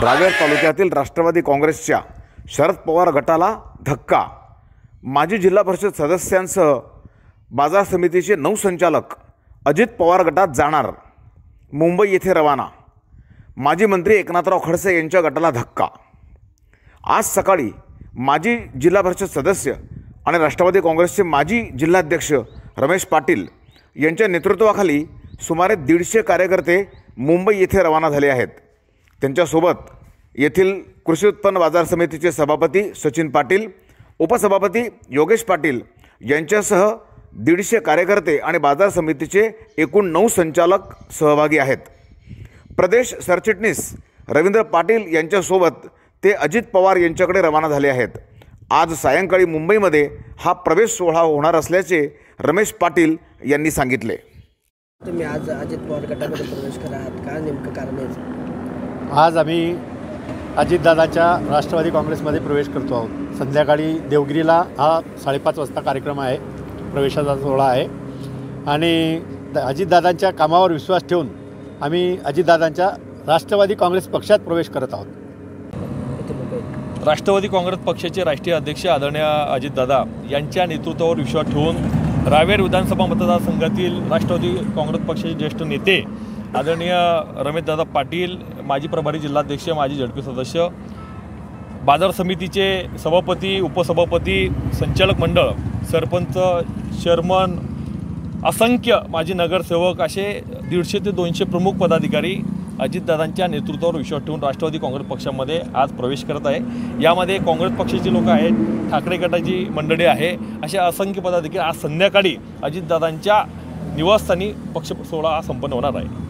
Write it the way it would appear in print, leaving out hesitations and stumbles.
रावेर तालुक्यातील राष्ट्रवादी काँग्रेसच्या शरद पवार गटाला धक्का। माजी जिल्हा परिषद सदस्यांसह बाजार समितीचे 9 संचालक अजित पवार गटात जाणार। मुंबई येथे रवाना। माजी मंत्री एकनाथराव खडसे यांच्या गटाला धक्का। आज सकाळी माजी जिल्हा परिषद सदस्य आणि राष्ट्रवादी काँग्रेसचे माजी जिल्हाध्यक्ष रमेश पाटील यांच्या नेतृत्वाखाली सुमारे 150 कार्यकर्ते मुंबई येथे रवाना झाले आहेत। त्यांच्यासोबत येथील कृषी उत्पन्न बाजार समितीचे सभापती सचिन पाटील, उपसभापती योगेश पाटील यांच्यासह 150 कार्यकर्ते आणि बाजार समितीचे एकूण 9 संचालक सहभागी आहेत। प्रदेश सरचिटणीस रवींद्र पाटील यांच्यासोबत ते अजित पवार यांच्याकडे रवाना झाले आहेत। आज सायंकाळी मुंबईमध्ये हा प्रवेश सोहळा होणार असल्याचे रमेश पाटील यांनी सांगितले। तुम्ही आज अजित पवार गटामध्ये प्रवेश करा आहात का, नेमकं कारण आहे? आज आम्ही अजितदादाच्या राष्ट्रवादी काँग्रेसमध्ये प्रवेश करतो आहोत। संध्याकाळी देवगिरीला हा 5:30 वाजता कार्यक्रम आहे, प्रवेशाचा सोहळा आहे आणि अजितदादांच्या कामावर विश्वास ठेवून आम्ही अजितदादांच्या राष्ट्रवादी काँग्रेस पक्षात प्रवेश करत आहोत। राष्ट्रवादी काँग्रेस पक्षाचे राष्ट्रीय अध्यक्ष आदरणीय अजितदादा यांच्या नेतृत्वावर विश्वास ठेवून रावेर विधानसभा मतदारसंघातील राष्ट्रवादी काँग्रेस पक्षाचे ज्येष्ठ नेते आदरणीय रमेशदादा पाटील, माजी प्रभारी जिल्हाध्यक्ष, माजी झडपी सदस्य, बाजार समितीचे सभापती, उपसभापती, संचालक मंडळ, सरपंच, चेअरमन, असंख्य माजी नगरसेवक असे 150 ते 200 प्रमुख पदाधिकारी अजितदादांच्या नेतृत्वावर विश्वास ठेवून राष्ट्रवादी काँग्रेस पक्षामध्ये आज प्रवेश करत आहे। यामध्ये काँग्रेस पक्षाचे लोक आहेत, ठाकरे गटाची मंडळी आहे, असे असंख्य पदाधिकारी आज संध्याकाळी अजितदादांच्या निवासस्थानी पक्ष सोहळा संपन्न होणार आहे।